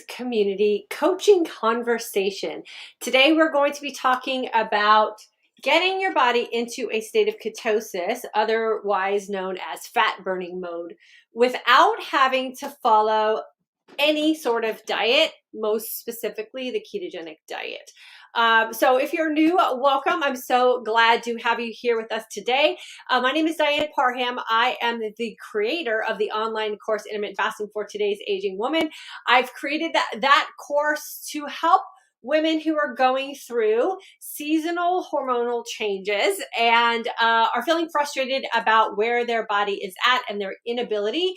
Community coaching conversation. Today we're going to be talking about getting your body into a state of ketosis, otherwise known as fat burning mode, without having to follow any sort of diet, most specifically the ketogenic diet. So if you're new, welcome. I'm so glad to have you here with us today. My name is Diane Parham. I am the creator of the online course, Intermittent Fasting for Today's Aging Woman. I've created that course to help women who are going through seasonal hormonal changes and are feeling frustrated about where their body is at and their inability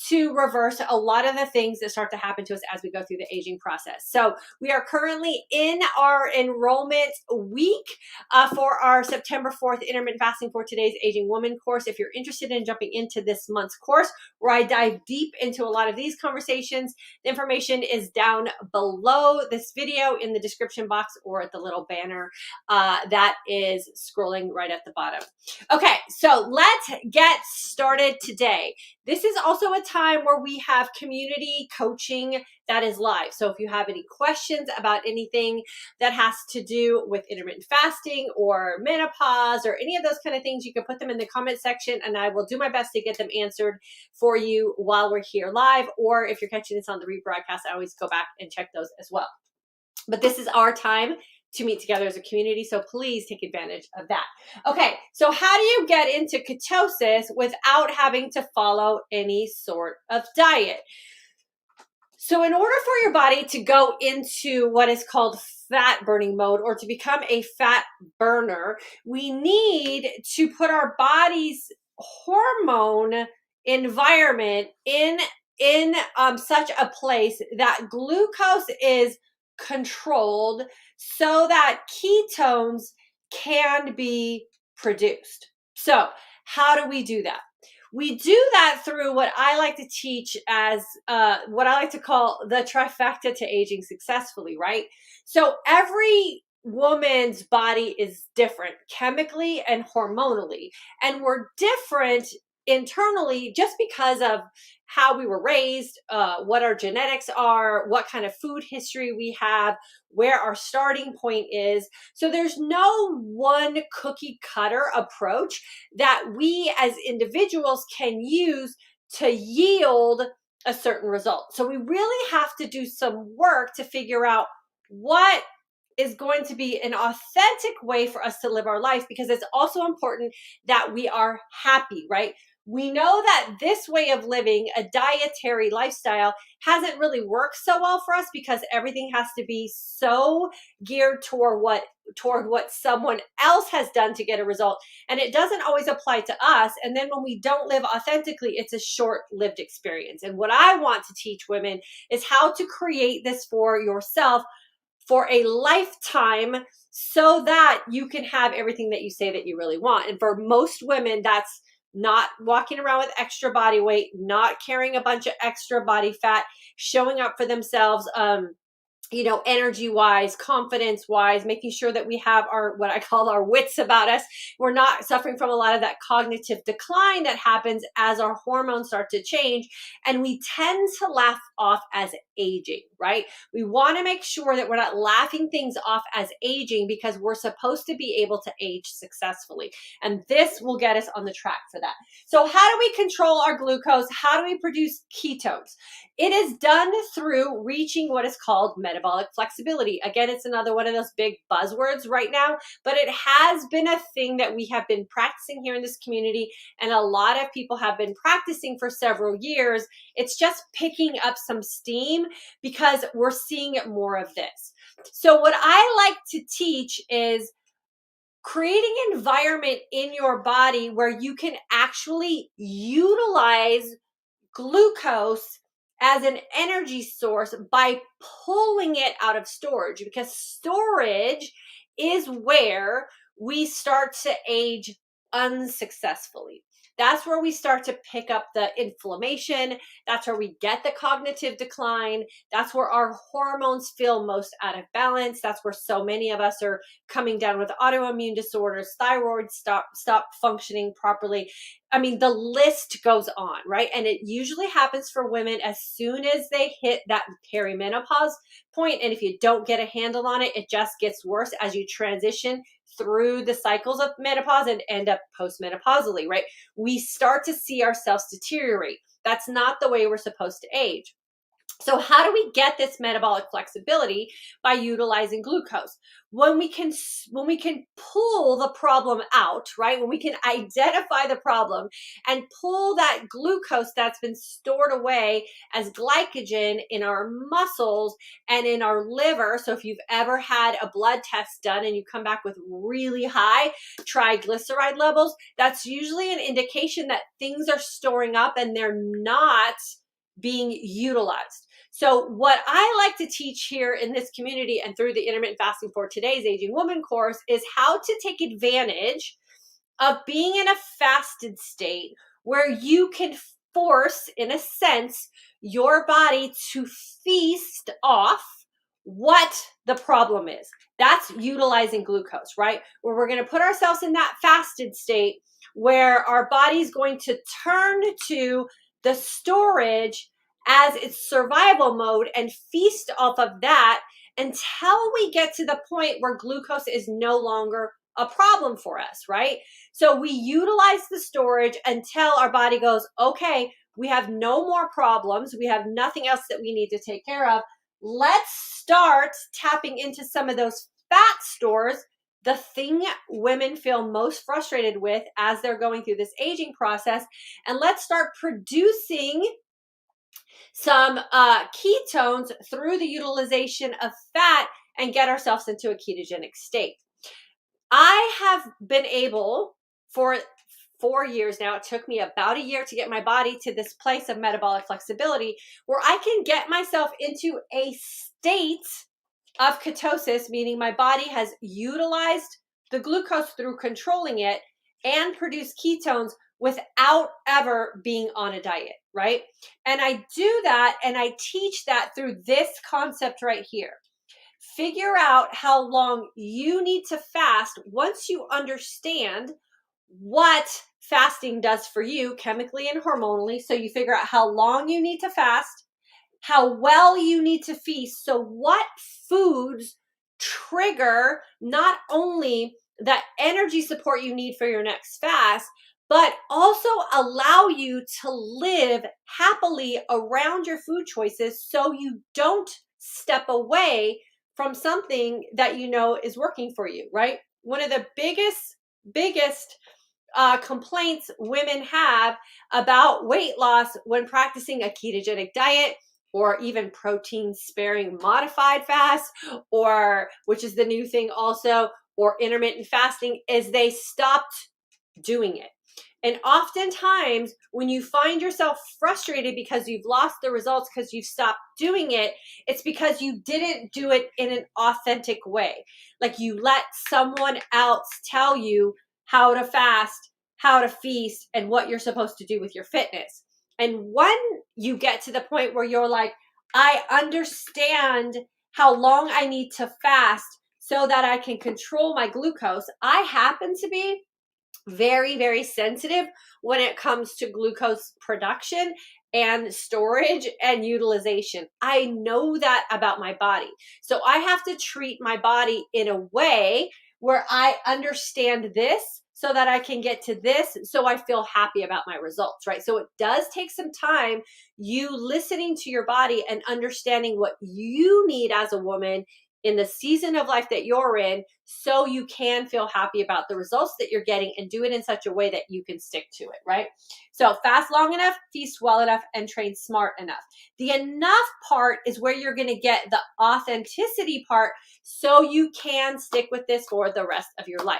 to reverse a lot of the things that start to happen to us as we go through the aging process. So we are currently in our enrollment week for our September 4th Intermittent Fasting for Today's Aging Woman course. If you're interested in jumping into this month's course, where I dive deep into a lot of these conversations, the information is down below this video in the description box or at the little banner that is scrolling right at the bottom. Okay, so let's get started today. This is also a time where we have community coaching that is live. So if you have any questions about anything that has to do with intermittent fasting or menopause or any of those kind of things, you can put them in the comment section and I will do my best to get them answered for you while we're here live. Or if you're catching this on the rebroadcast, I always go back and check those as well. But this is our time to meet together as a community, so please take advantage of that. Okay, so how do you get into ketosis without having to follow any sort of diet? So in order for your body to go into what is called fat burning mode or to become a fat burner, we need to put our body's hormone environment in such a place that glucose is controlled so that ketones can be produced. So how do we do that? We do that through what I like to teach as what I like to call the trifecta to aging successfully, right? So every woman's body is different chemically and hormonally, and we're different internally just because of how we were raised, what our genetics are, what kind of food history we have, where our starting point is. So there's no one cookie cutter approach that we as individuals can use to yield a certain result. So we really have to do some work to figure out what is going to be an authentic way for us to live our life, because it's also important that we are happy, right? We know that this way of living, a dietary lifestyle, hasn't really worked so well for us because everything has to be so geared toward what someone else has done to get a result. And it doesn't always apply to us. And then when we don't live authentically, it's a short-lived experience. And what I want to teach women is how to create this for yourself for a lifetime so that you can have everything that you say that you really want. And for most women, that's not walking around with extra body weight, not carrying a bunch of extra body fat, showing up for themselves, energy wise, confidence wise, making sure that we have our, what I call our wits about us. We're not suffering from a lot of that cognitive decline that happens as our hormones start to change. And we tend to laugh off as aging, right? We want to make sure that we're not laughing things off as aging because we're supposed to be able to age successfully. And this will get us on the track for that. So how do we control our glucose? How do we produce ketones? It is done through reaching what is called metabolic flexibility. Again, it's another one of those big buzzwords right now, but it has been a thing that we have been practicing here in this community, and a lot of people have been practicing for several years. It's just picking up some steam because we're seeing more of this. So what I like to teach is creating an environment in your body where you can actually utilize glucose as an energy source by pulling it out of storage, because storage is where we start to age unsuccessfully. That's where we start to pick up the inflammation. That's where we get the cognitive decline. That's where our hormones feel most out of balance. That's where so many of us are coming down with autoimmune disorders, thyroid stop functioning properly. I mean, the list goes on, right? And it usually happens for women as soon as they hit that perimenopause point. And if you don't get a handle on it, it just gets worse as you transition through the cycles of menopause and end up postmenopausally, right? We start to see ourselves deteriorate. That's not the way we're supposed to age. So how do we get this metabolic flexibility? By utilizing glucose. When we can pull the problem out, right? When we can identify the problem and pull that glucose that's been stored away as glycogen in our muscles and in our liver. So if you've ever had a blood test done and you come back with really high triglyceride levels, that's usually an indication that things are storing up and they're not being utilized. So what I like to teach here in this community and through the Intermittent Fasting for Today's Aging Woman course is how to take advantage of being in a fasted state where you can force, in a sense, your body to feast off what the problem is. That's utilizing glucose, right? Where we're going to put ourselves in that fasted state where our body's going to turn to the storage as its survival mode and feast off of that until we get to the point where glucose is no longer a problem for us, right? So we utilize the storage until our body goes, okay, we have no more problems. We have nothing else that we need to take care of. Let's start tapping into some of those fat stores, the thing women feel most frustrated with as they're going through this aging process. And let's start producing some ketones through the utilization of fat and get ourselves into a ketogenic state. I have been able for 4 years now, it took me about a year to get my body to this place of metabolic flexibility where I can get myself into a state of ketosis, meaning my body has utilized the glucose through controlling it and produce ketones without ever being on a diet, right? And I do that and I teach that through this concept right here. Figure out how long you need to fast once you understand what fasting does for you chemically and hormonally. So you figure out how long you need to fast, how well you need to feast. So what foods trigger not only the energy support you need for your next fast, but also allow you to live happily around your food choices so you don't step away from something that you know is working for you, right? One of the biggest complaints women have about weight loss when practicing a ketogenic diet or even protein sparing modified fast, or which is the new thing also, or intermittent fasting, is they stopped doing it. And oftentimes when you find yourself frustrated because you've lost the results because you've stopped doing it, it's because you didn't do it in an authentic way. Like you let someone else tell you how to fast, how to feast, and what you're supposed to do with your fitness. And when you get to the point where you're like, I understand how long I need to fast so that I can control my glucose. I happen to be very, very sensitive when it comes to glucose production and storage and utilization. I know that about my body. So I have to treat my body in a way where I understand this so that I can get to this, so I feel happy about my results, right? So it does take some time, you listening to your body and understanding what you need as a woman in the season of life that you're in, so you can feel happy about the results that you're getting and do it in such a way that you can stick to it, right? So fast long enough, feast well enough, and train smart enough. The enough part is where you're going to get the authenticity part so you can stick with this for the rest of your life.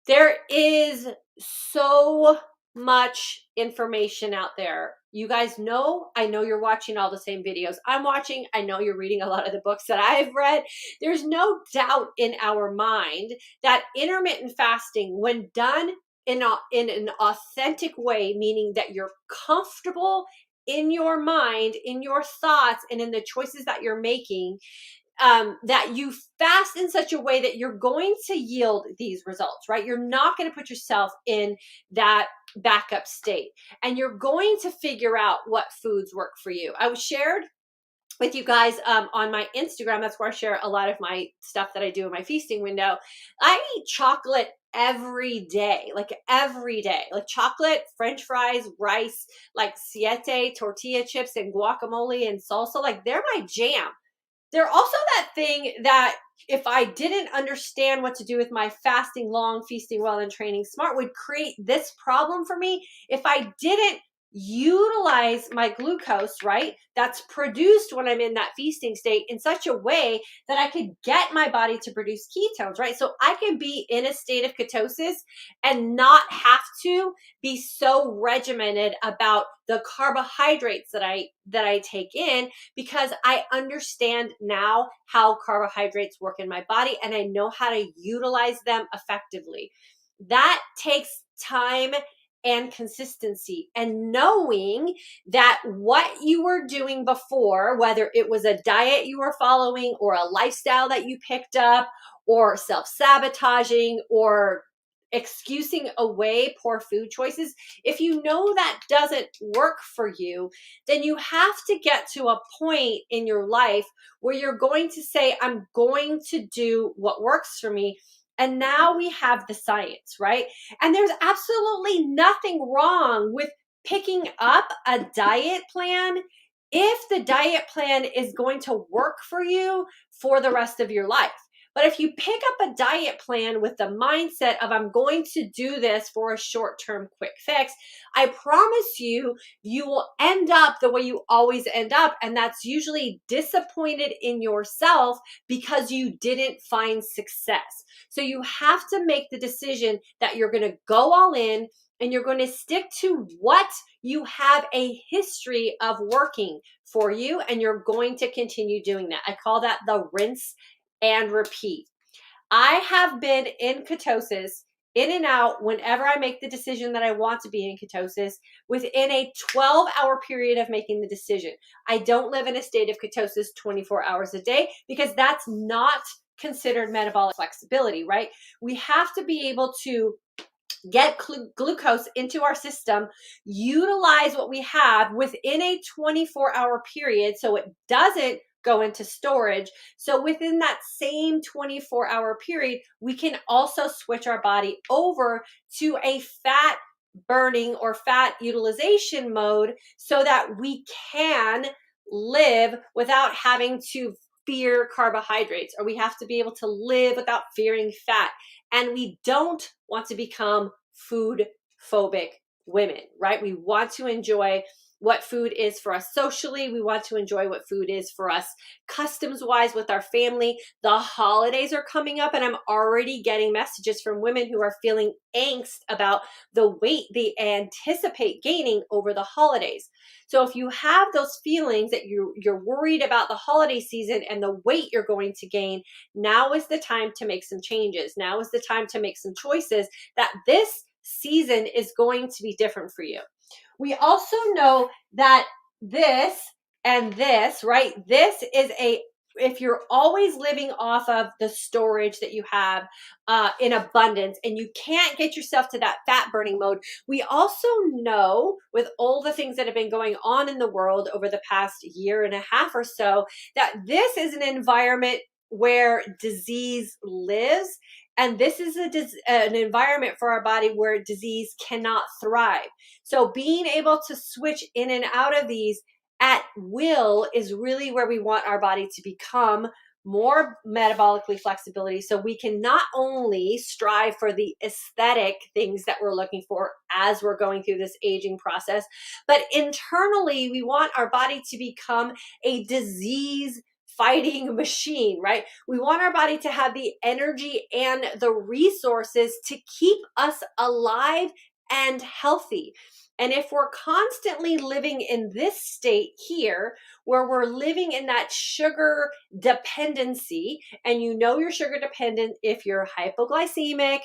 There is so much information out there. You guys know, I know you're watching all the same videos I'm watching. I know you're reading a lot of the books that I've read. There's no doubt in our mind that intermittent fasting, when done in an authentic way, meaning that you're comfortable in your mind, in your thoughts, and in the choices that you're making, that you fast in such a way that you're going to yield these results, right? You're not going to put yourself in that backup state, and you're going to figure out what foods work for you. I was shared with you guys on my Instagram. That's where I share a lot of my stuff that I do in my feasting window. I eat chocolate every day, like chocolate, French fries, rice, like siete, tortilla chips, and guacamole and salsa. Like, they're my jam. They're also that thing that if I didn't understand what to do with my fasting long, feasting well, and training smart, would create this problem for me if I didn't utilize my glucose, right? That's produced when I'm in that feasting state in such a way that I could get my body to produce ketones, right? So I can be in a state of ketosis and not have to be so regimented about the carbohydrates that I take in, because I understand now how carbohydrates work in my body and I know how to utilize them effectively. That takes time and consistency, and knowing that what you were doing before, whether it was a diet you were following or a lifestyle that you picked up or self-sabotaging or excusing away poor food choices, if you know that doesn't work for you, then you have to get to a point in your life where you're going to say, I'm going to do what works for me. And now we have the science, right? And there's absolutely nothing wrong with picking up a diet plan if the diet plan is going to work for you for the rest of your life. But if you pick up a diet plan with the mindset of, I'm going to do this for a short-term quick fix, I promise you, you will end up the way you always end up. And that's usually disappointed in yourself because you didn't find success. So you have to make the decision that you're going to go all in and you're going to stick to what you have a history of working for you. And you're going to continue doing that. I call that the rinse and repeat. I have been in ketosis, in and out, whenever I make the decision that I want to be in ketosis, within a 12-hour period of making the decision. I don't live in a state of ketosis 24 hours a day because that's not considered metabolic flexibility, right? We have to be able to get glucose into our system, utilize what we have within a 24-hour period so it doesn't go into storage. So within that same 24-hour period, we can also switch our body over to a fat burning or fat utilization mode so that we can live without having to fear carbohydrates, or we have to be able to live without fearing fat. And we don't want to become food phobic women, right? We want to enjoy what food is for us socially. We want to enjoy what food is for us customs wise with our family. The holidays are coming up and I'm already getting messages from women who are feeling angst about the weight they anticipate gaining over the holidays. So if you have those feelings that you're worried about the holiday season and the weight you're going to gain, now is the time to make some changes. Now is the time to make some choices that this season is going to be different for you. We also know that this and this, right? This is if you're always living off of the storage that you have in abundance and you can't get yourself to that fat burning mode, we also know with all the things that have been going on in the world over the past year and a half or so, that this is an environment where disease lives. And this is an environment for our body where disease cannot thrive. So being able to switch in and out of these at will is really where we want our body to become more metabolically flexibility, so we can not only strive for the aesthetic things that we're looking for as we're going through this aging process, but internally we want our body to become a disease fighting machine, right? We want our body to have the energy and the resources to keep us alive and healthy. And if we're constantly living in this state here, where we're living in that sugar dependency, and you know you're sugar dependent if you're hypoglycemic,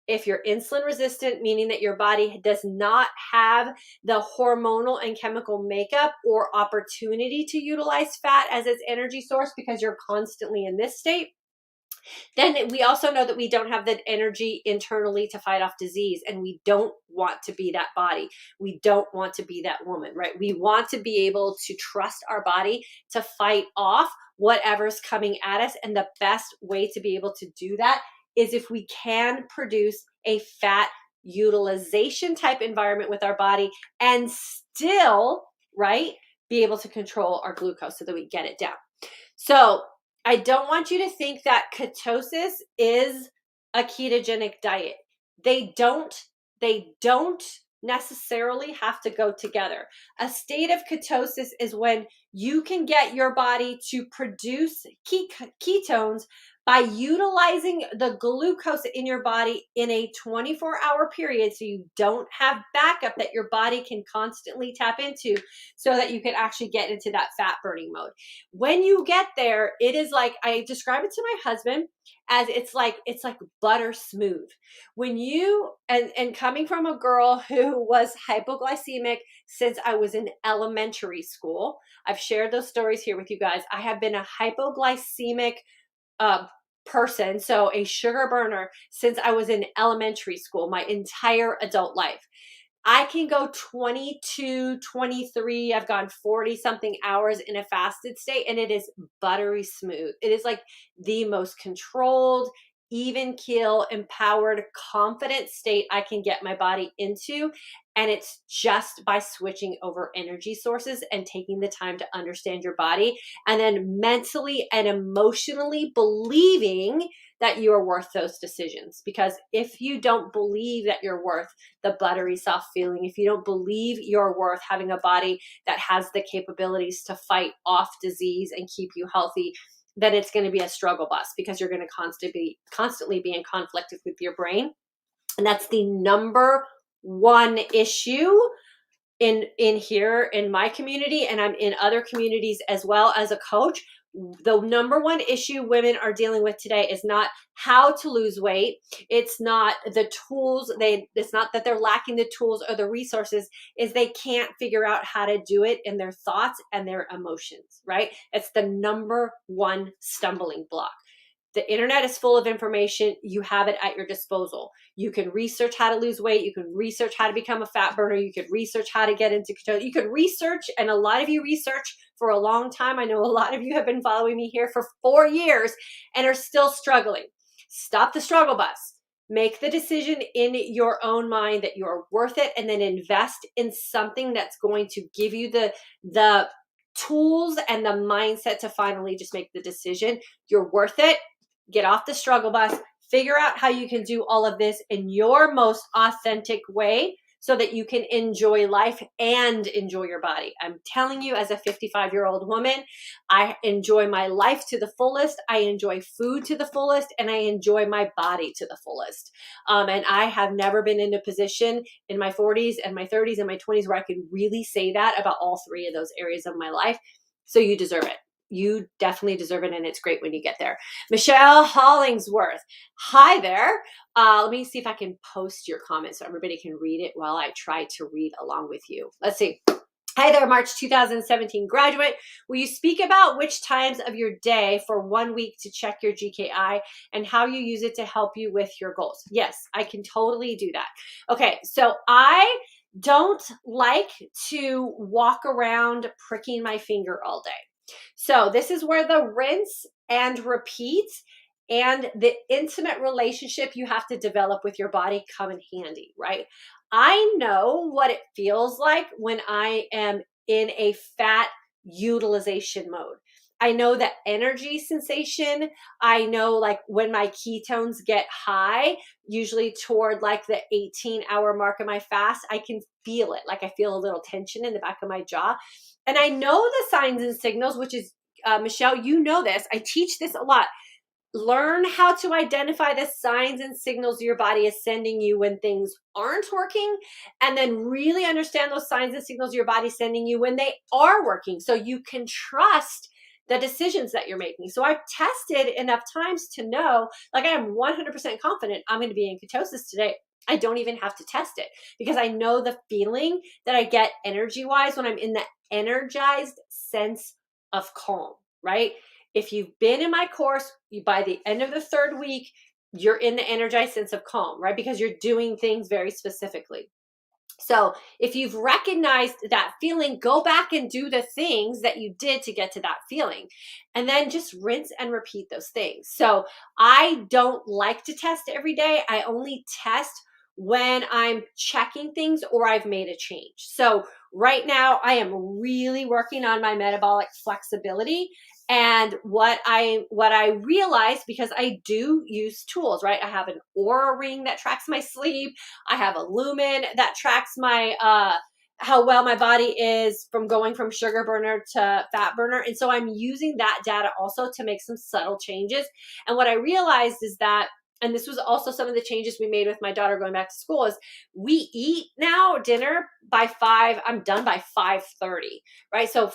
If you're insulin resistant, meaning that your body does not have the hormonal and chemical makeup or opportunity to utilize fat as its energy source because you're constantly in this state, then we also know that we don't have the energy internally to fight off disease, and we don't want to be that body. We don't want to be that woman, right? We want to be able to trust our body to fight off whatever's coming at us, and the best way to be able to do that is if we can produce a fat utilization type environment with our body and still, right, be able to control our glucose so that we get it down. So I don't want you to think that ketosis is a ketogenic diet. They don't necessarily have to go together. A state of ketosis is when you can get your body to produce ketones by utilizing the glucose in your body in a 24-hour period, so you don't have backup that your body can constantly tap into so that you can actually get into that fat burning mode. When you get there, it is like, I describe it to my husband as it's like butter smooth. When you, and coming from a girl who was hypoglycemic since I was in elementary school, I've shared those stories here with you guys. I have been a hypoglycemic person, so a sugar burner, since I was in elementary school, my entire adult life. I can go 22, 23, I've gone 40 something hours in a fasted state, and it is buttery smooth. It is like the most controlled, even keel, empowered, confident state I can get my body into. And it's just by switching over energy sources and taking the time to understand your body, and then mentally and emotionally believing that you are worth those decisions. Because if you don't believe that you're worth the buttery soft feeling, if you don't believe you're worth having a body that has the capabilities to fight off disease and keep you healthy, then it's going to be a struggle bus, because you're going to constantly be in conflict with your brain. And that's the number one issue in here in my community, and I'm in other communities as well as a coach. The number one issue women are dealing with today is not how to lose weight. It's not the tools. It's not that they're lacking the tools or the resources, is they can't figure out how to do it in their thoughts and their emotions, right? It's the number one stumbling block. The internet is full of information. You have it at your disposal. You can research how to lose weight. You can research how to become a fat burner. You could research how to get into ketosis. You could research, and a lot of you research for a long time. I know a lot of you have been following me here for 4 years and are still struggling. Stop the struggle bus. Make the decision in your own mind that you're worth it, and then invest in something that's going to give you the tools and the mindset to finally just make the decision. You're worth it. Get off the struggle bus, figure out how you can do all of this in your most authentic way so that you can enjoy life and enjoy your body. I'm telling you, as a 55-year-old woman, I enjoy my life to the fullest. I enjoy food to the fullest, and I enjoy my body to the fullest. And I have never been in a position in my 40s and my 30s and my 20s where I could really say that about all three of those areas of my life. So you deserve it. You definitely deserve it, and it's great when you get there. Michelle Hollingsworth, hi there. Let me see if I can post your comment so everybody can read it while I try to read along with you. Let's see. Hi there, March 2017 graduate. Will you speak about which times of your day for 1 week to check your GKI and how you use it to help you with your goals? Yes, I can totally do that. Okay, so I don't like to walk around pricking my finger all day. So this is where the rinse and repeat and the intimate relationship you have to develop with your body come in handy, right? I know what it feels like when I am in a fat utilization mode. I know the energy sensation. I know like when my ketones get high, usually toward like the 18-hour mark of my fast, I can feel it. Like I feel a little tension in the back of my jaw. And I know the signs and signals, which is, Michelle, you know this. I teach this a lot. Learn how to identify the signs and signals your body is sending you when things aren't working, and then really understand those signs and signals your body's sending you when they are working, so you can trust the decisions that you're making. So I've tested enough times to know, like I am 100% confident I'm going to be in ketosis today. I don't even have to test it because I know the feeling that I get energy wise when I'm in the energized sense of calm, right? If you've been in my course, by the end of the third week, you're in the energized sense of calm, right? Because you're doing things very specifically. So if you've recognized that feeling, go back and do the things that you did to get to that feeling, and then just rinse and repeat those things. So I don't like to test every day. I only test when I'm checking things or I've made a change. So right now I am really working on my metabolic flexibility. And what I realized, because I do use tools, right? I have an Aura ring that tracks my sleep. I have a Lumen that tracks my how well my body is from going from sugar burner to fat burner. And so I'm using that data also to make some subtle changes. And what I realized is that, and this was also some of the changes we made with my daughter going back to school, is we eat now dinner by 5. I'm done by 5:30, right? So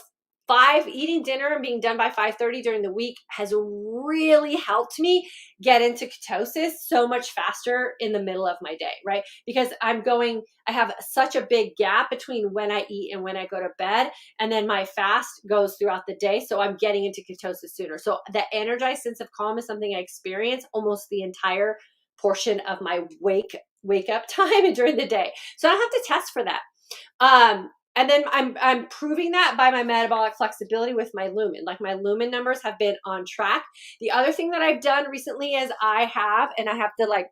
eating dinner and being done by 5:30 during the week has really helped me get into ketosis so much faster in the middle of my day, right? Because I have such a big gap between when I eat and when I go to bed, and then my fast goes throughout the day, so I'm getting into ketosis sooner. So the energized sense of calm is something I experience almost the entire portion of my wake up time during the day. So I don't have to test for that. And then I'm proving that by my metabolic flexibility with my Lumen. Like my Lumen numbers have been on track. The other thing that I've done recently is I have to like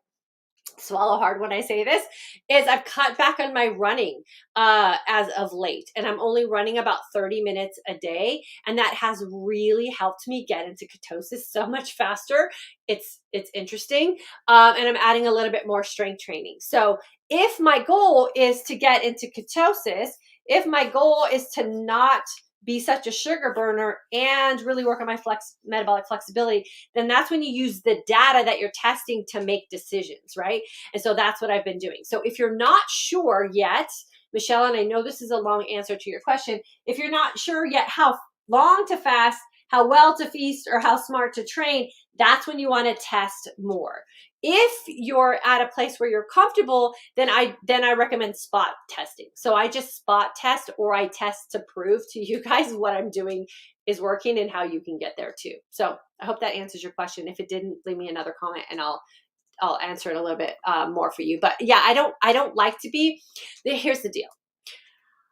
swallow hard when I say this, is I've cut back on my running as of late, and I'm only running about 30 minutes a day, and that has really helped me get into ketosis so much faster. It's interesting, and I'm adding a little bit more strength training. So if my goal is to get into ketosis, if my goal is to not be such a sugar burner and really work on my metabolic flexibility, then that's when you use the data that you're testing to make decisions, right? And so that's what I've been doing. So if you're not sure yet, Michelle, and I know this is a long answer to your question, if you're not sure yet how long to fast, how well to feast, or how smart to train, that's when you want to test more. If you're at a place where you're comfortable, then I recommend spot testing. So I just spot test, or I test to prove to you guys what I'm doing is working and how you can get there too. So I hope that answers your question. If it didn't, leave me another comment and I'll answer it a little bit more for you. But yeah, I don't like to be, here's the deal.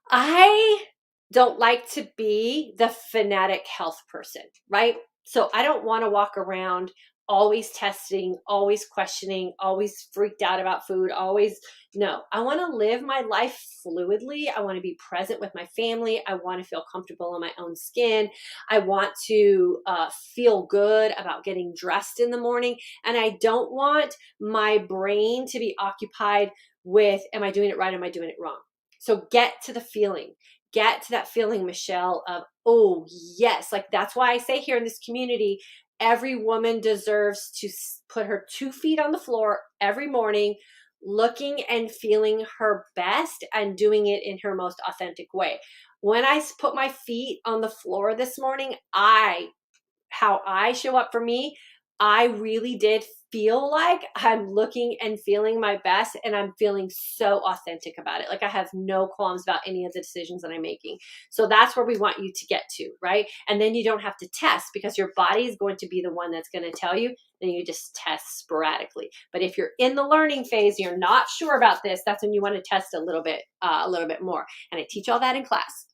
I don't like to be the fanatic health person, right? So I don't want to walk around always testing, always questioning, always freaked out about food, no. I want to live my life fluidly. I want to be present with my family. I want to feel comfortable in my own skin. I want to feel good about getting dressed in the morning. And I don't want my brain to be occupied with, am I doing it right? Am I doing it wrong? So get to the feeling. Get to that feeling, Michelle, of, oh, yes. Like that's why I say here in this community, every woman deserves to put her 2 feet on the floor every morning, looking and feeling her best and doing it in her most authentic way. When I put my feet on the floor this morning, how I show up for me, I really did feel like I'm looking and feeling my best, and I'm feeling so authentic about it. Like I have no qualms about any of the decisions that I'm making. So that's where we want you to get to, right? And then you don't have to test, because your body is going to be the one that's going to tell you, then you just test sporadically. But if you're in the learning phase, you're not sure about this, that's when you want to test a little bit more. And I teach all that in class.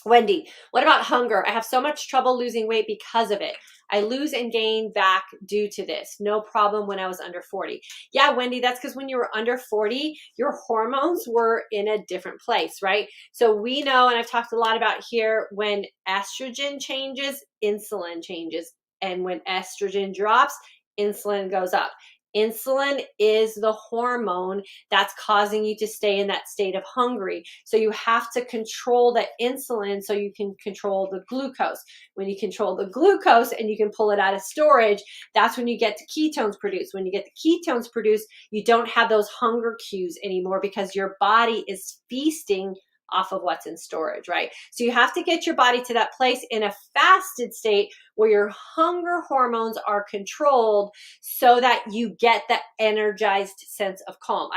Wendy, what about hunger? I have so much trouble losing weight because of it. I lose and gain back due to this. No problem when I was under 40. Yeah, Wendy, that's because when you were under 40, your hormones were in a different place, right? So we know, and I've talked a lot about here, when estrogen changes, insulin changes. And when estrogen drops, insulin goes up. Insulin is the hormone that's causing you to stay in that state of hungry. So you have to control the insulin so you can control the glucose. When you control the glucose and you can pull it out of storage, that's when you get the ketones produced. When you get the ketones produced, you don't have those hunger cues anymore, because your body is feasting off of what's in storage, right? So you have to get your body to that place in a fasted state where your hunger hormones are controlled so that you get that energized sense of calm.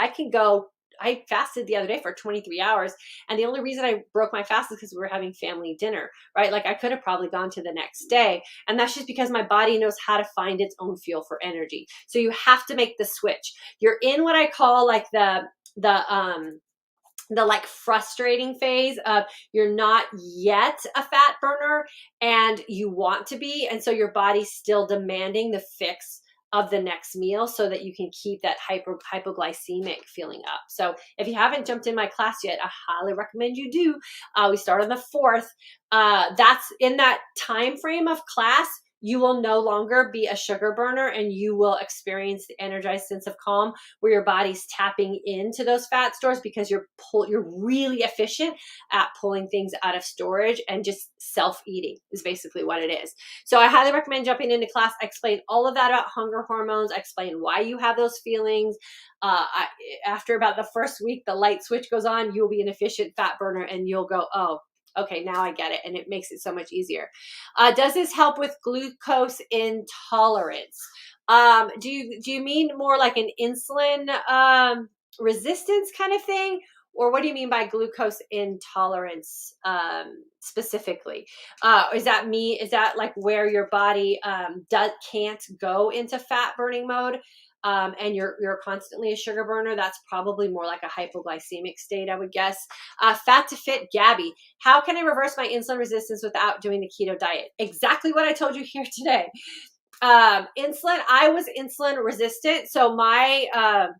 I fasted the other day for 23 hours. And the only reason I broke my fast is because we were having family dinner, right? Like I could have probably gone to the next day. And that's just because my body knows how to find its own fuel for energy. So you have to make the switch. You're in what I call like the like frustrating phase of you're not yet a fat burner and you want to be. And so your body's still demanding the fix of the next meal so that you can keep that hypoglycemic feeling up. So if you haven't jumped in my class yet, I highly recommend you do. We start on the 4th. That's in that time frame of class. You will no longer be a sugar burner and you will experience the energized sense of calm where your body's tapping into those fat stores because you're really efficient at pulling things out of storage and just self-eating is basically what it is. So I highly recommend jumping into class. I explain all of that about hunger hormones. I explain why you have those feelings. After about the first week, the light switch goes on, you'll be an efficient fat burner and you'll go, oh, okay, now I get it. And it makes it so much easier. Does this help with glucose intolerance? Do you mean more like an insulin resistance kind of thing? Or what do you mean by glucose intolerance specifically? Is that like where your body can't go into fat burning mode? And you're constantly a sugar burner? That's probably more like a hypoglycemic state, I would guess. Fat to Fit Gabby, how can I reverse my insulin resistance without doing the keto diet? Exactly what I told you here today. Insulin, I was insulin resistant. So my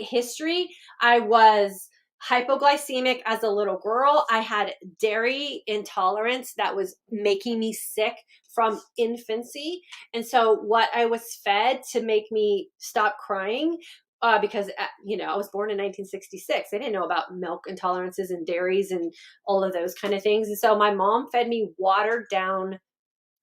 history, I was hypoglycemic as a little girl. I had dairy intolerance that was making me sick from infancy. And so what I was fed to make me stop crying, because, I was born in 1966. I didn't know about milk intolerances and dairies and all of those kind of things. And so my mom fed me watered down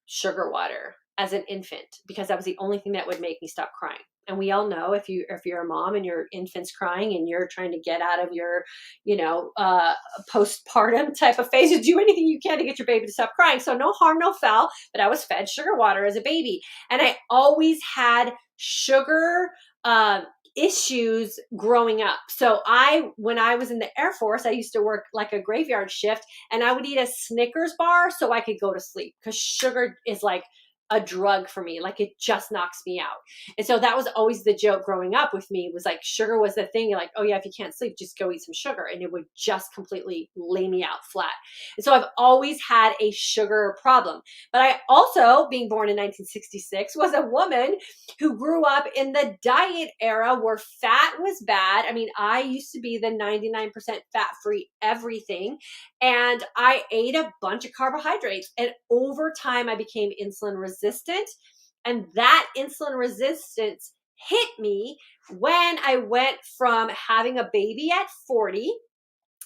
sugar water as an infant because that was the only thing that would make me stop crying. And we all know if you're a mom and your infant's crying and you're trying to get out of your, postpartum type of phase, you do anything you can to get your baby to stop crying. So no harm, no foul, but I was fed sugar water as a baby. And I always had sugar issues growing up. So when I was in the Air Force, I used to work like a graveyard shift and I would eat a Snickers bar so I could go to sleep because sugar is like a drug for me. Like it just knocks me out. And so that was always the joke growing up with me was like sugar was the thing. You're like, oh yeah, if you can't sleep, just go eat some sugar. And it would just completely lay me out flat. And so I've always had a sugar problem. But I also, being born in 1966, was a woman who grew up in the diet era where fat was bad. I mean, I used to be the 99% fat-free everything. And I ate a bunch of carbohydrates. And over time, I became insulin resistant. And that insulin resistance hit me when I went from having a baby at 40.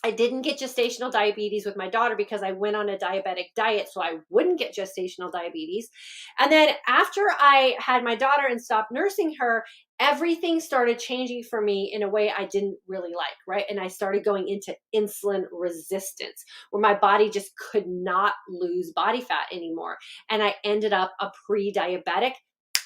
I didn't get gestational diabetes with my daughter because I went on a diabetic diet so I wouldn't get gestational diabetes. And then after I had my daughter and stopped nursing her, everything started changing for me in a way I didn't really like, right? And I started going into insulin resistance where my body just could not lose body fat anymore. And I ended up a pre-diabetic,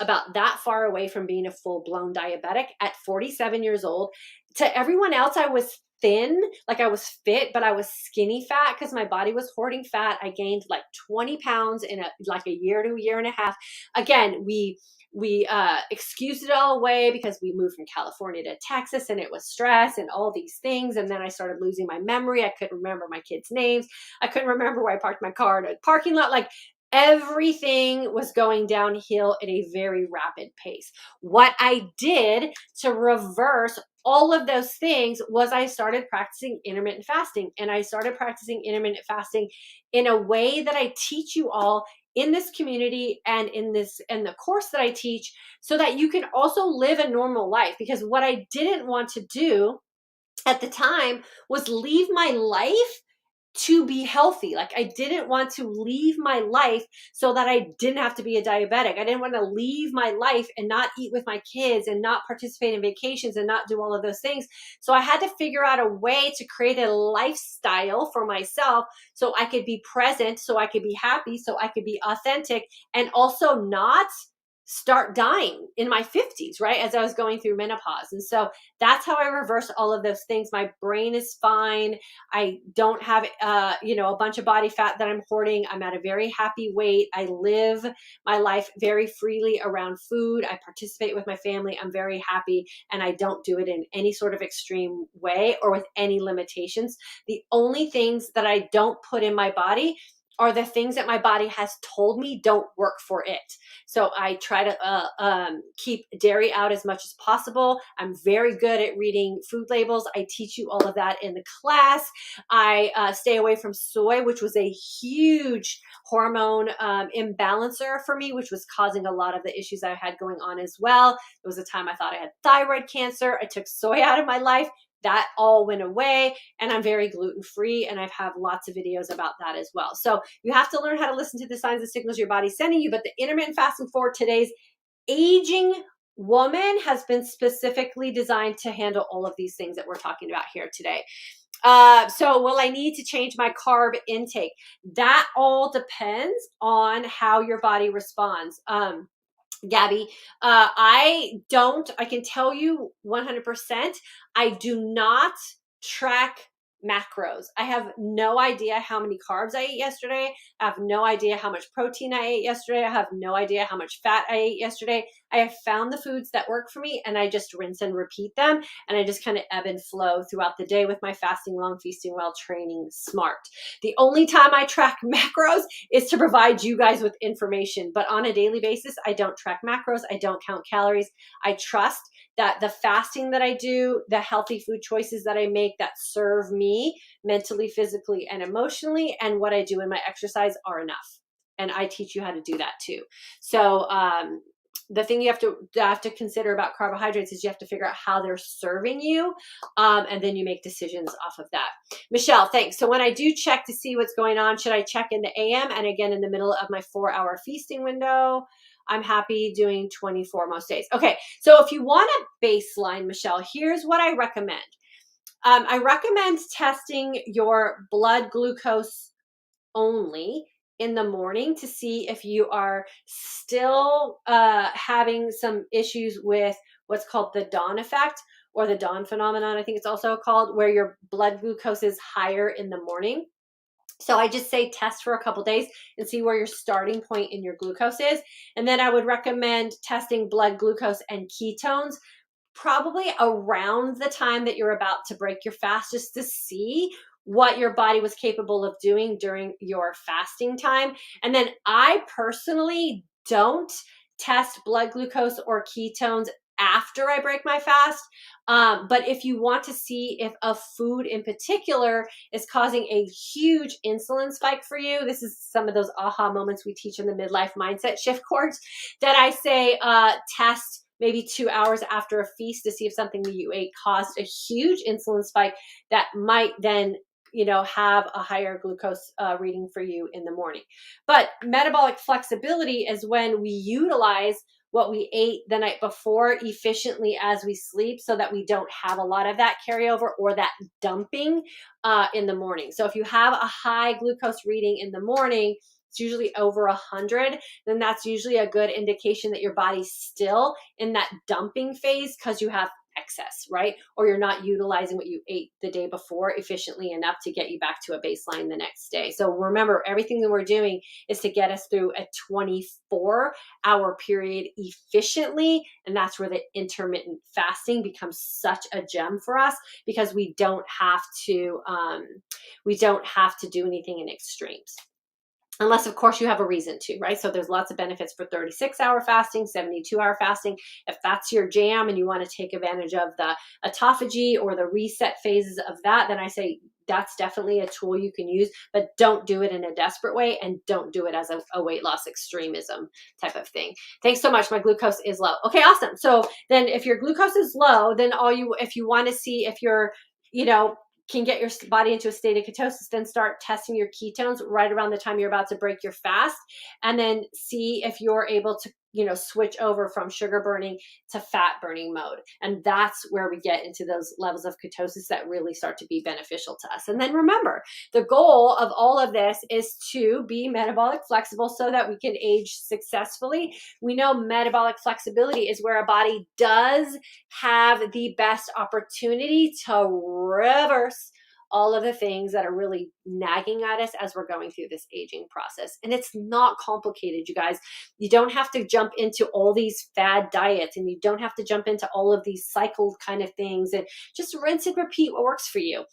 about that far away from being a full-blown diabetic at 47 years old. To everyone else, I was thin, like I was fit, but I was skinny fat because my body was hoarding fat. I gained like 20 pounds in a year to a year and a half. Again, we excused it all away because we moved from California to Texas and it was stress and all these things. And then I started losing my memory. I couldn't remember my kids' names. I couldn't remember where I parked my car in a parking lot. Like everything was going downhill at a very rapid pace. What I did to reverse all of those things was I started practicing intermittent fasting. And I started practicing intermittent fasting in a way that I teach you all in this community and in the course that I teach so that you can also live a normal life. Because what I didn't want to do at the time was leave my life to be healthy. Like I didn't want to leave my life so that I didn't have to be a diabetic. I didn't want to leave my life and not eat with my kids and not participate in vacations and not do all of those things. So I had to figure out a way to create a lifestyle for myself so I could be present, so I could be happy, so I could be authentic, and also not start dying in my 50s, right? As I was going through menopause. And so that's how I reversed all of those things. My brain is fine. I don't have, a bunch of body fat that I'm hoarding. I'm at a very happy weight. I live my life very freely around food. I participate with my family. I'm very happy. And I don't do it in any sort of extreme way or with any limitations. The only things that I don't put in my body are the things that my body has told me don't work for it. So I try to keep dairy out as much as possible. I'm very good at reading food labels. I teach you all of that in the class. I stay away from soy, which was a huge hormone imbalancer for me, which was causing a lot of the issues I had going on as well. There was a time I thought I had thyroid cancer. I took soy out of my life. That all went away, and I'm very gluten-free, and I have lots of videos about that as well. So you have to learn how to listen to the signs and signals your body's sending you, but the intermittent fasting for today's aging woman has been specifically designed to handle all of these things that we're talking about here today. So will I need to change my carb intake? That all depends on how your body responds. Gabby, I can tell you 100%, I do not track macros. I have no idea how many carbs I ate yesterday. I have no idea how much protein I ate yesterday. I have no idea how much fat I ate yesterday. I have found the foods that work for me and I just rinse and repeat them. And I just kind of ebb and flow throughout the day with my fasting long, feasting well, training smart. The only time I track macros is to provide you guys with information. But on a daily basis, I don't track macros. I don't count calories. I trust that the fasting that I do, the healthy food choices that I make that serve me mentally, physically, and emotionally, and what I do in my exercise are enough. And I teach you how to do that too. So the thing you have to consider about carbohydrates is you have to figure out how they're serving you, and then you make decisions off of that. Michelle, thanks. So when I do check to see what's going on, should I check in the AM and again in the middle of my 4-hour feasting window? I'm happy doing 24 most days. Okay, so if you want a baseline, Michelle, here's what I recommend. I recommend testing your blood glucose only in the morning to see if you are still having some issues with what's called the dawn effect or the dawn phenomenon, I think it's also called, where your blood glucose is higher in the morning. So I just say test for a couple days and see where your starting point in your glucose is. And then I would recommend testing blood glucose and ketones probably around the time that you're about to break your fast, just to see what your body was capable of doing during your fasting time. And then I personally don't test blood glucose or ketones after I break my fast. But if you want to see if a food in particular is causing a huge insulin spike for you, this is some of those aha moments we teach in the midlife mindset shift course that I say test maybe 2 hours after a feast to see if something that you ate caused a huge insulin spike that might then have a higher glucose reading for you in the morning. But metabolic flexibility is when we utilize what we ate the night before efficiently as we sleep so that we don't have a lot of that carryover or that dumping in the morning. So if you have a high glucose reading in the morning, it's usually over 100, then that's usually a good indication that your body's still in that dumping phase because you have excess, right? Or you're not utilizing what you ate the day before efficiently enough to get you back to a baseline the next day. So remember, everything that we're doing is to get us through a 24-hour period efficiently. And that's where the intermittent fasting becomes such a gem for us, because we don't have to do anything in extremes. Unless, of course, you have a reason to, right? So there's lots of benefits for 36-hour fasting, 72-hour fasting. If that's your jam and you want to take advantage of the autophagy or the reset phases of that, then I say that's definitely a tool you can use, but don't do it in a desperate way and don't do it as a weight loss extremism type of thing. Thanks so much. My glucose is low. Okay, awesome. So then if your glucose is low, then if you want to see if you're, can get your body into a state of ketosis, then start testing your ketones right around the time you're about to break your fast, and then see if you're able to, switch over from sugar burning to fat burning mode. And that's where we get into those levels of ketosis that really start to be beneficial to us. And then remember, the goal of all of this is to be metabolic flexible so that we can age successfully. We know metabolic flexibility is where our body does have the best opportunity to reverse all of the things that are really nagging at us as we're going through this aging process. And it's not complicated, you guys. You don't have to jump into all these fad diets, and you don't have to jump into all of these cycle kind of things, and just rinse and repeat what works for you.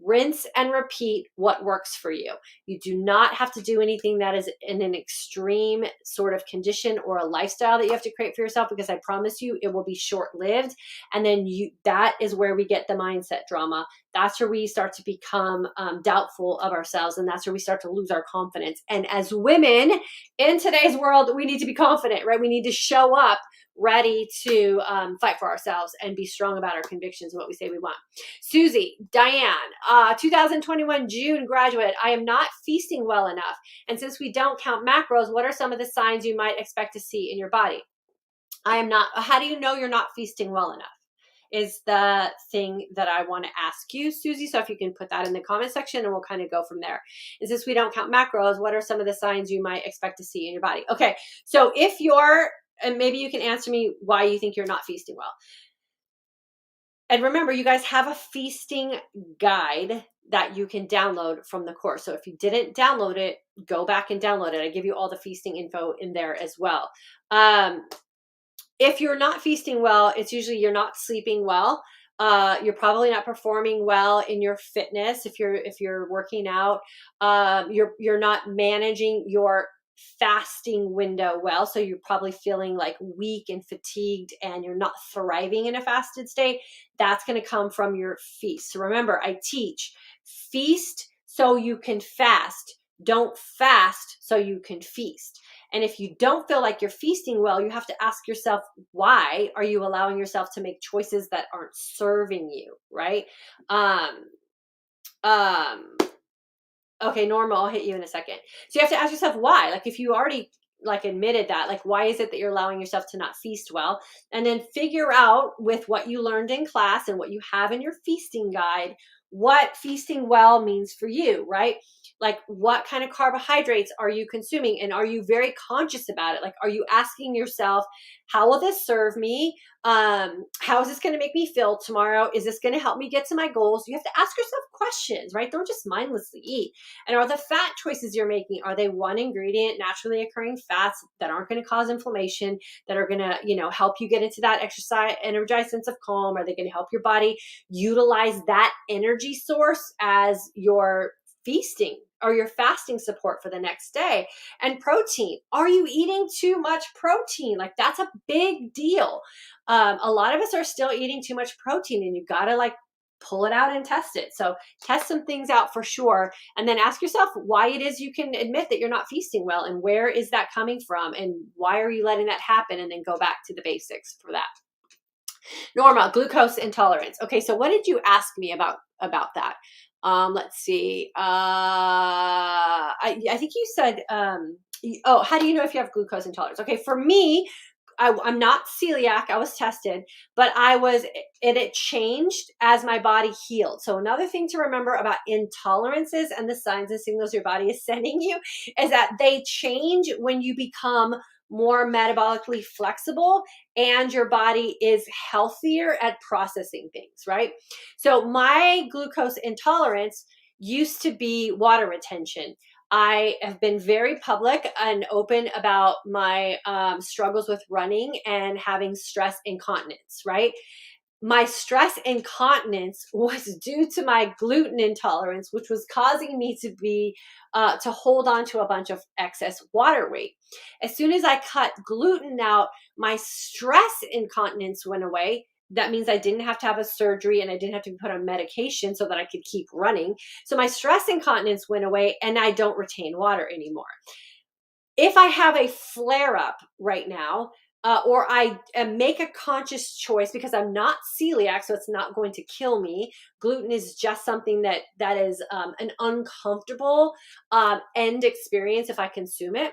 Rinse and repeat what works for you. You do not have to do anything that is in an extreme sort of condition or a lifestyle that you have to create for yourself, because I promise you it will be short-lived. And then that is where we get the mindset drama. That's where we start to become doubtful of ourselves. And that's where we start to lose our confidence. And as women in today's world, we need to be confident, right? We need to show up ready to fight for ourselves and be strong about our convictions and what we say we want. Susie, Diane, 2021 June graduate. I am not feasting well enough. And since we don't count macros, what are some of the signs you might expect to see in your body? I am not. How do you know you're not feasting well enough? Is the thing that I want to ask you, Susie. So if you can put that in the comment section, and we'll kind of go from there. And since we don't count macros, what are some of the signs you might expect to see in your body? Okay, so if you're, and maybe you can answer me why you think you're not feasting well. And remember, you guys have a feasting guide that you can download from the course. So if you didn't download it, go back and download it. I give you all the feasting info in there as well. If you're not feasting well, it's usually you're not sleeping well. You're probably not performing well in your fitness. If you're working out, you're not managing your fasting window well. So you're probably feeling like weak and fatigued, and you're not thriving in a fasted state. That's going to come from your feast. So remember, I teach feast so you can fast. Don't fast so you can feast. And if you don't feel like you're feasting well, you have to ask yourself, why are you allowing yourself to make choices that aren't serving you, right? Okay, Norma, I'll hit you in a second. So you have to ask yourself why. Like if you already admitted that, like why is it that you're allowing yourself to not feast well? And then figure out with what you learned in class and what you have in your feasting guide, what feasting well means for you, right? Like what kind of carbohydrates are you consuming, and are you very conscious about it? Like, are you asking yourself, how will this serve me? How is this going to make me feel tomorrow? Is this going to help me get to my goals? You have to ask yourself questions, right? Don't just mindlessly eat. And are the fat choices you're making, are they one ingredient, naturally occurring fats that aren't going to cause inflammation, that are going to, help you get into that exercise, energized sense of calm? Are they going to help your body utilize that energy source as your feasting or your fasting support for the next day? And protein, are you eating too much protein? Like that's a big deal. A lot of us are still eating too much protein, and you got to pull it out and test it. So test some things out for sure. And then ask yourself why it is you can admit that you're not feasting well, and where is that coming from, and why are you letting that happen? And then go back to the basics for that. Norma, glucose intolerance. Okay, so what did you ask me about that? Let's see. I think you said, how do you know if you have glucose intolerance? Okay, for me, I'm not celiac. I was tested, but it changed as my body healed. So another thing to remember about intolerances and the signs and signals your body is sending you is that they change when you become more metabolically flexible and your body is healthier at processing things, right? So my glucose intolerance used to be water retention. I have been very public and open about my struggles with running and having stress incontinence, right? My stress incontinence was due to my gluten intolerance, which was causing me to hold on to a bunch of excess water weight. As soon as I cut gluten out, my stress incontinence went away. That means I didn't have to have a surgery, and I didn't have to be put on medication so that I could keep running. So my stress incontinence went away, and I don't retain water anymore. If I have a flare up right now, or I make a conscious choice because I'm not celiac, so it's not going to kill me. Gluten is just something that is an uncomfortable end experience if I consume it.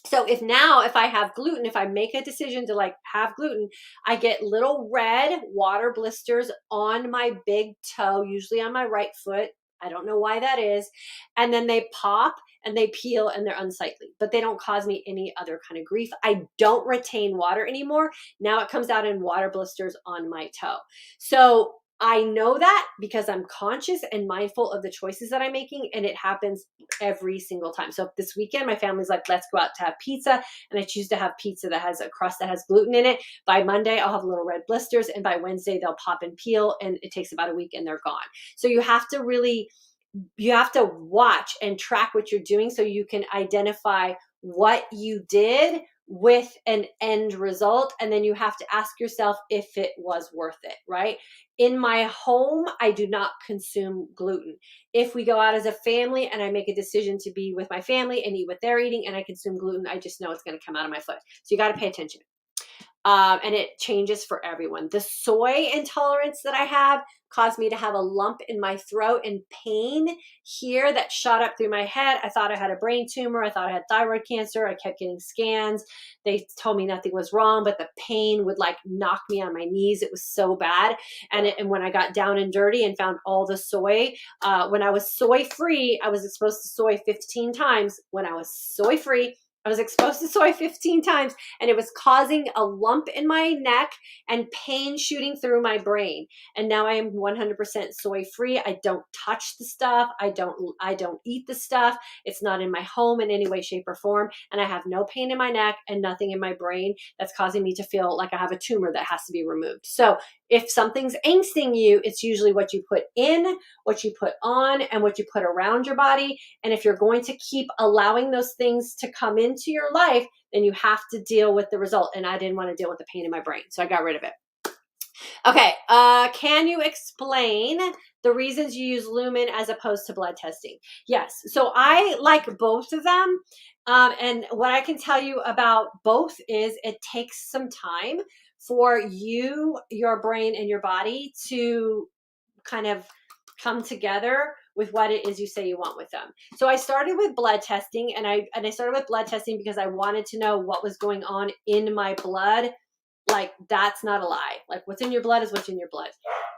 So if I have gluten, if I make a decision to like have gluten, I get little red water blisters on my big toe, usually on my right foot. I don't know why that is. And then they pop and they peel and they're unsightly, but they don't cause me any other kind of grief. I don't retain water anymore. Now it comes out in water blisters on my toe. So I know that because I'm conscious and mindful of the choices that I'm making, and it happens every single time. So if this weekend my family's like, let's go out to have pizza, and I choose to have pizza that has a crust that has gluten in it, by Monday I'll have little red blisters, and by Wednesday they'll pop and peel, and it takes about a week and they're gone. So you have to watch and track what you're doing so you can identify what you did with an end result. And then you have to ask yourself if it was worth it, right? In my home, I do not consume gluten. If we go out as a family and I make a decision to be with my family and eat what they're eating and I consume gluten, I just know it's going to come out of my foot. So you got to pay attention. And it changes for everyone. The soy intolerance that I have caused me to have a lump in my throat and pain here that shot up through my head. I thought I had a brain tumor. I thought I had thyroid cancer. I kept getting scans. They told me nothing was wrong, but the pain would like knock me on my knees. It was so bad. And when I got down and dirty and found all the soy, when I was soy free, I was exposed to soy 15 times. When I was soy free, I was exposed to soy 15 times, and it was causing a lump in my neck and pain shooting through my brain. And now I am 100% soy free. I don't touch the stuff. I don't eat the stuff. It's not in my home in any way, shape, or form. And I have no pain in my neck and nothing in my brain that's causing me to feel like I have a tumor that has to be removed. So if something's angsting you, it's usually what you put in, what you put on, and what you put around your body. And if you're going to keep allowing those things to come into your life, then you have to deal with the result. And I didn't want to deal with the pain in my brain, so I got rid of it. Okay, can you explain the reasons you use Lumen as opposed to blood testing? Yes, so I like both of them. And what I can tell you about both is it takes some time for you, your brain, and your body to kind of come together with what it is you say you want with them. So I started with blood testing, and I started with blood testing because I wanted to know what was going on in my blood. Like, that's not a lie. Like, what's in your blood is what's in your blood.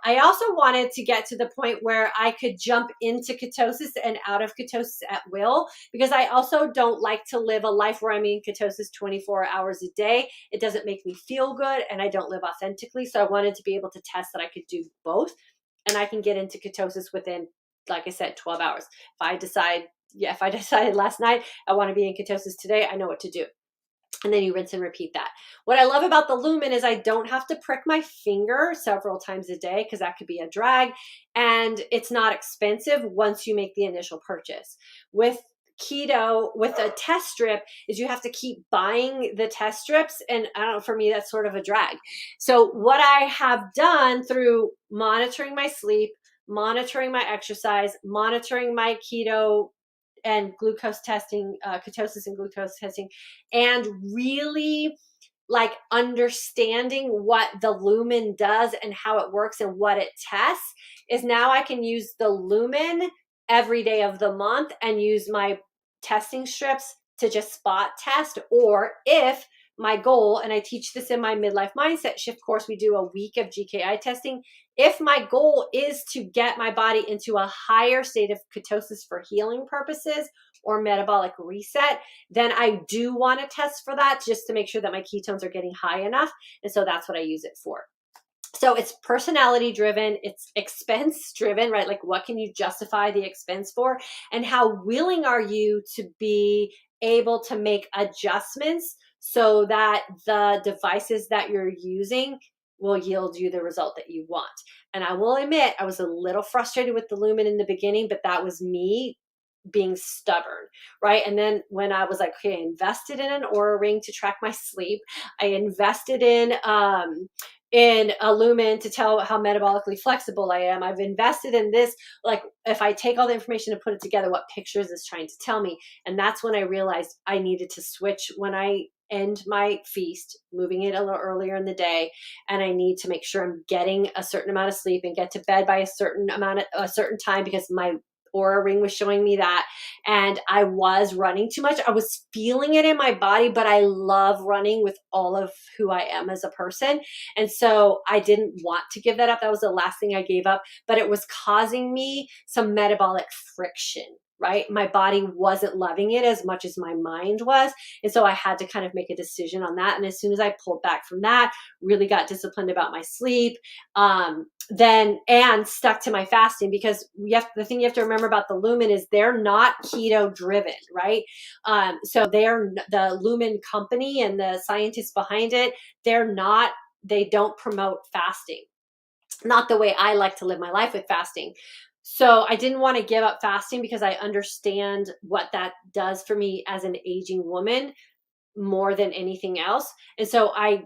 I also wanted to get to the point where I could jump into ketosis and out of ketosis at will, because I also don't like to live a life where I'm in ketosis 24 hours a day. It doesn't make me feel good, and I don't live authentically. So I wanted to be able to test that I could do both, and I can get into ketosis within, like I said, 12 hours. If I decided last night I want to be in ketosis today, I know what to do. And then you rinse and repeat that. What I love about the Lumen is I don't have to prick my finger several times a day, because that could be a drag. And it's not expensive once you make the initial purchase. With keto, with a test strip, is you have to keep buying the test strips. And I don't know, for me, that's sort of a drag. So what I have done through monitoring my sleep, monitoring my exercise, monitoring my keto and glucose testing, ketosis and glucose testing, and really like understanding what the Lumen does and how it works and what it tests, is now I can use the Lumen every day of the month and use my testing strips to just spot test. Or if my goal, and I teach this in my midlife mindset shift course, we do a week of GKI testing. If my goal is to get my body into a higher state of ketosis for healing purposes or metabolic reset, then I do want to test for that, just to make sure that my ketones are getting high enough. And so that's what I use it for. So it's personality driven, it's expense driven, right? Like, what can you justify the expense for? And how willing are you to be able to make adjustments so that the devices that you're using will yield you the result that you want? And I will admit, I was a little frustrated with the Lumen in the beginning, but that was me being stubborn, right? And then when I was like, okay, I invested in an Oura ring to track my sleep. I invested in a Lumen to tell how metabolically flexible I am. I've invested in this, like, if I take all the information and put it together, what pictures is trying to tell me. And that's when I realized I needed to switch. When I end my feast, moving it a little earlier in the day, and I need to make sure I'm getting a certain amount of sleep and get to bed by a certain time, because my Aura ring was showing me that. And I was running too much. I was feeling it in my body, but I love running with all of who I am as a person. And so I didn't want to give that up. That was the last thing I gave up, but it was causing me some metabolic friction, right? My body wasn't loving it as much as my mind was. And so I had to kind of make a decision on that. And as soon as I pulled back from that, really got disciplined about my sleep, and stuck to my fasting, because the thing you have to remember about the Lumen is they're not keto driven, right? So they're the Lumen company and the scientists behind it. They don't promote fasting, not the way I like to live my life with fasting. So I didn't want to give up fasting because I understand what that does for me as an aging woman more than anything else. And so I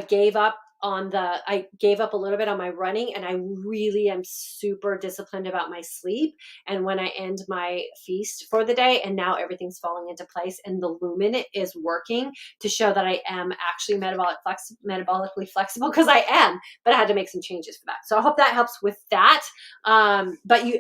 gave up a little bit on my running, and I really am super disciplined about my sleep and when I end my feast for the day. And now everything's falling into place, and the Lumen is working to show that I am actually metabolically flexible, because I am, but I had to make some changes for that. So I hope that helps with that. But you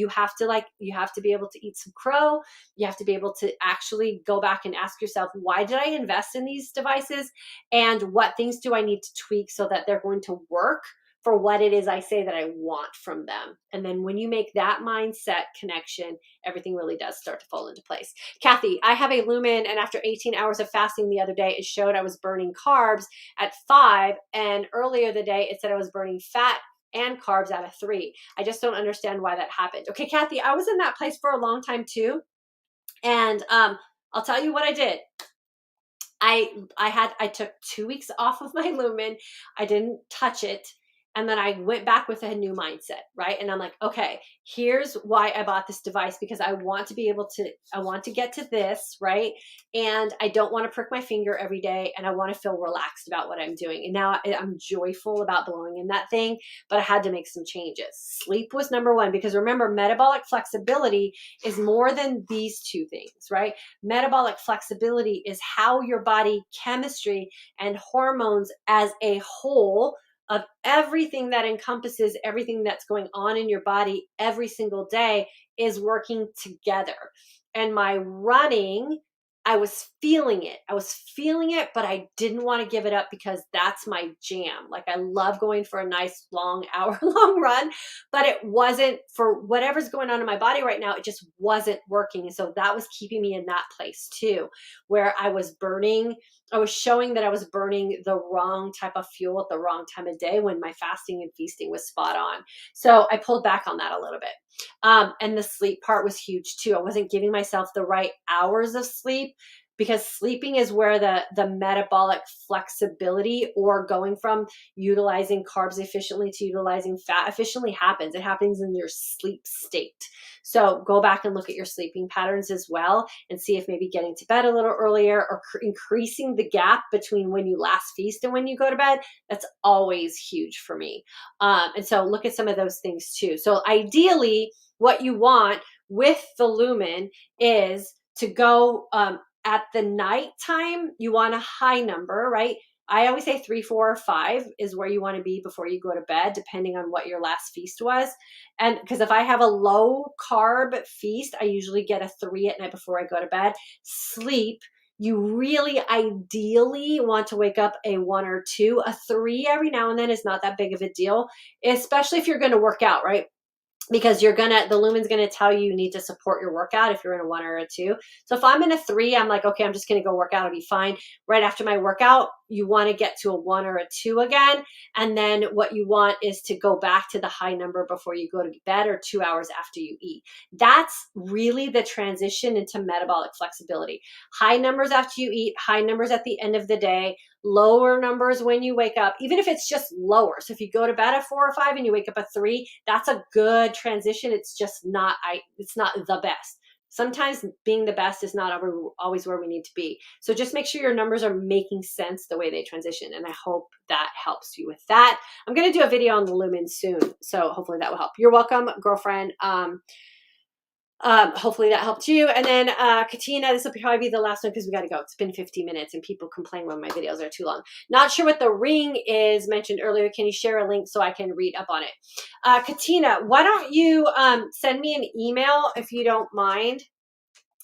have to be able to eat some crow. You have to be able to actually go back and ask yourself, why did I invest in these devices? And what things do I need to tweak so that they're going to work for what it is I say that I want from them? And then when you make that mindset connection, everything really does start to fall into place. Kathy, I have a Lumen, and after 18 hours of fasting the other day, it showed I was burning carbs at 5. And earlier the day, it said I was burning fat and carbs out of 3. I just don't understand why that happened. Okay, Kathy, I was in that place for a long time too. And I'll tell you what I did. I took 2 weeks off of my Lumen. I didn't touch it. And then I went back with a new mindset, right? And I'm like, okay, here's why I bought this device, because I want to get to this, right? And I don't want to prick my finger every day, and I want to feel relaxed about what I'm doing. And now I'm joyful about blowing in that thing, but I had to make some changes. Sleep was number one, because remember, metabolic flexibility is more than these two things, right? Metabolic flexibility is how your body chemistry and hormones as a whole of everything that encompasses everything that's going on in your body every single day is working together. And my running, I was feeling it, but I didn't want to give it up, because that's my jam. Like, I love going for a nice long hour-long run, but it wasn't, for whatever's going on in my body right now, it just wasn't working. And so that was keeping me in that place too, where I was showing that I was burning the wrong type of fuel at the wrong time of day, when my fasting and feasting was spot on. So I pulled back on that a little bit. And the sleep part was huge too. I wasn't giving myself the right hours of sleep, because sleeping is where the metabolic flexibility, or going from utilizing carbs efficiently to utilizing fat efficiently, happens. It happens in your sleep state. So go back and look at your sleeping patterns as well, and see if maybe getting to bed a little earlier, or increasing the gap between when you last feast and when you go to bed. That's always huge for me. And so look at some of those things too. So ideally, what you want with the Lumen is to go at the nighttime. You want a high number, right? I always say 3, 4, or 5 is where you want to be before you go to bed, depending on what your last feast was. And because if I have a low carb feast, I usually get a 3 at night before I go to bed. Sleep, you really ideally want to wake up a 1 or 2. A 3 every now and then is not that big of a deal, especially if you're going to work out, right? Because the Lumen's going to tell you need to support your workout if you're in a 1 or a 2. So if I'm in a 3, I'm like, okay, I'm just going to go work out. I'll be fine. Right after my workout, you want to get to a 1 or a 2 again. And then what you want is to go back to the high number before you go to bed, or 2 hours after you eat. That's really the transition into metabolic flexibility. High numbers after you eat, high numbers at the end of the day, lower numbers when you wake up, even if it's just lower. So if you go to bed at 4 or 5 and you wake up at 3, that's a good transition. It's just not, it's not the best. Sometimes being the best is not always where we need to be. So just make sure your numbers are making sense the way they transition. And I hope that helps you with that. I'm going to do a video on the Lumen soon, so hopefully that will help. You're welcome, girlfriend. Hopefully that helped you. And then Katina, this will probably be the last one because we got to go. It's been 50 minutes and people complain when my videos are too long. Not sure what the ring is mentioned earlier. Can you share a link so I can read up on it? Katina, why don't you send me an email if you don't mind?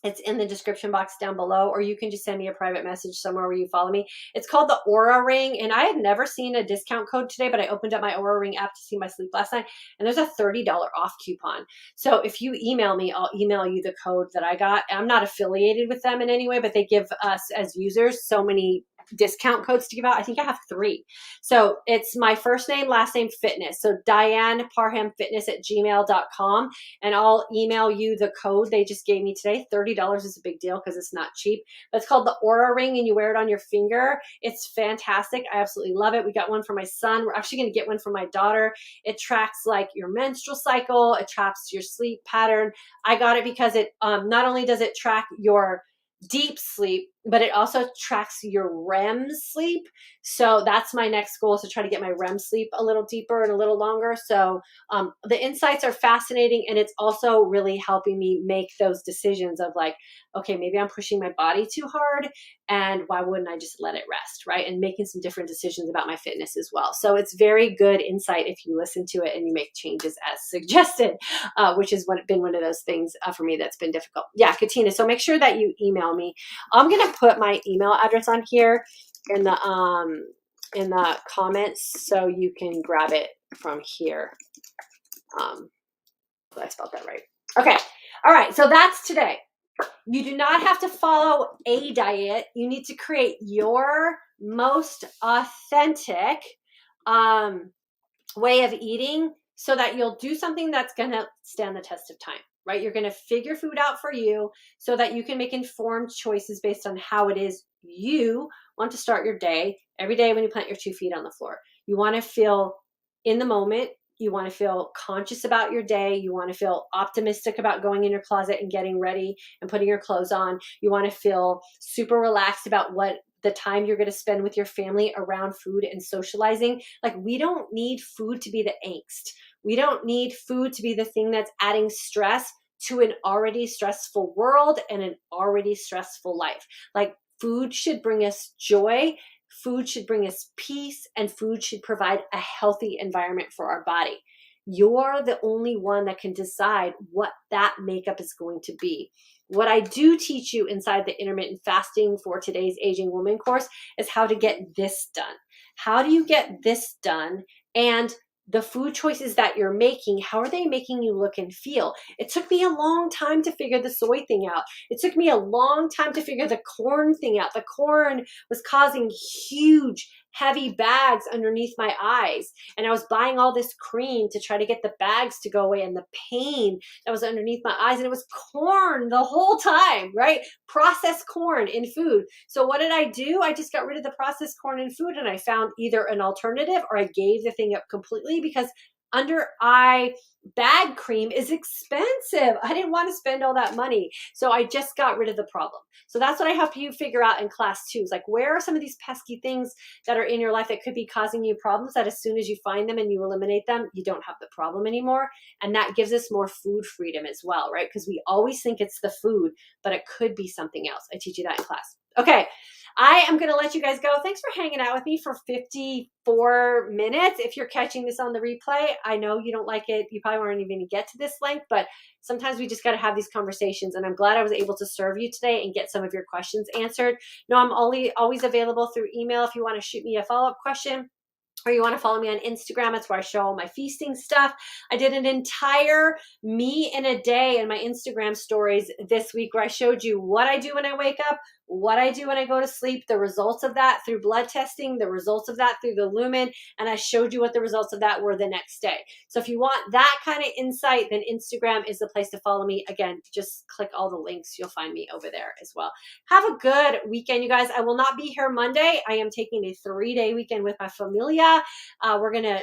It's in the description box down below, or you can just send me a private message somewhere where you follow me. It's called the Aura Ring, and I had never seen a discount code today, but I opened up my Aura Ring app to see my sleep last night, and there's a $30 off coupon. So if you email me, I'll email you the code that I got. I'm not affiliated with them in any way, but they give us as users so many discount codes to give out. I think I have 3. So it's my first name, last name, fitness. So DYANNparhamfitness@gmail.com, and I'll email you the code they just gave me today. $30 is a big deal because it's not cheap. But it's called the Aura Ring, and you wear it on your finger. It's fantastic. I absolutely love it. We got one for my son. We're actually going to get one for my daughter. It tracks like your menstrual cycle. It tracks your sleep pattern. I got it because it not only does it track your deep sleep, but it also tracks your REM sleep. So that's my next goal, is to try to get my REM sleep a little deeper and a little longer. So the insights are fascinating, and it's also really helping me make those decisions of like, okay, maybe I'm pushing my body too hard, and why wouldn't I just let it rest, right? And making some different decisions about my fitness as well. So it's very good insight if you listen to it and you make changes as suggested, which has been one of those things for me that's been difficult. Yeah, Katina, so make sure that you email me. I'm going to put my email address on here in the comments so you can grab it from here. I spelled that right. Okay. All right. So that's today. You do not have to follow a diet. You need to create your most authentic way of eating so that you'll do something that's going to stand the test of time, right? You're going to figure food out for you so that you can make informed choices based on how it is you want to start your day. Every day when you plant your 2 feet on the floor, you want to feel in the moment. You want to feel conscious about your day. You want to feel optimistic about going in your closet and getting ready and putting your clothes on. You want to feel super relaxed about what the time you're going to spend with your family around food and socializing. Like, we don't need food to be the angst. We don't need food to be the thing that's adding stress to an already stressful world and an already stressful life. Like, food should bring us joy. Food should bring us peace, and food should provide a healthy environment for our body. You're the only one that can decide what that makeup is going to be. What I do teach you inside the Intermittent Fasting for Today's Aging Woman course is how to get this done. How do you get this done? And the food choices that you're making, how are they making you look and feel? It took me a long time to figure the soy thing out. It took me a long time to figure the corn thing out. The corn was causing huge, heavy bags underneath my eyes. And I was buying all this cream to try to get the bags to go away, and the pain that was underneath my eyes. And it was corn the whole time, right? Processed corn in food. So what did I do? I just got rid of the processed corn in food, and I found either an alternative or I gave the thing up completely, because under eye bag cream is expensive. I didn't want to spend all that money. So I just got rid of the problem. So that's what I help you figure out in class 2. Is like, where are some of these pesky things that are in your life that could be causing you problems, that as soon as you find them and you eliminate them, you don't have the problem anymore. And that gives us more food freedom as well, right? Because we always think it's the food, but it could be something else. I teach you that in class. Okay. I am going to let you guys go. Thanks for hanging out with me for 54 minutes. If you're catching this on the replay, I know you don't like it. You probably weren't even going to get to this length, but sometimes we just got to have these conversations. And I'm glad I was able to serve you today and get some of your questions answered. No, I'm always available through email if you want to shoot me a follow-up question, or you want to follow me on Instagram. That's where I show all my feasting stuff. I did an entire me in a day in my Instagram stories this week, where I showed you what I do when I wake up, what I do when I go to sleep, the results of that through blood testing, the results of that through the Lumen, and I showed you what the results of that were the next day. So if you want that kind of insight, then Instagram is the place to follow me. Again, just click all the links. You'll find me over there as well. Have a good weekend, you guys. I will not be here Monday. I am taking a 3-day weekend with my familia. We're going to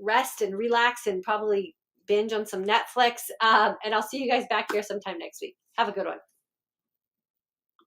rest and relax and probably binge on some Netflix. And I'll see you guys back here sometime next week. Have a good one.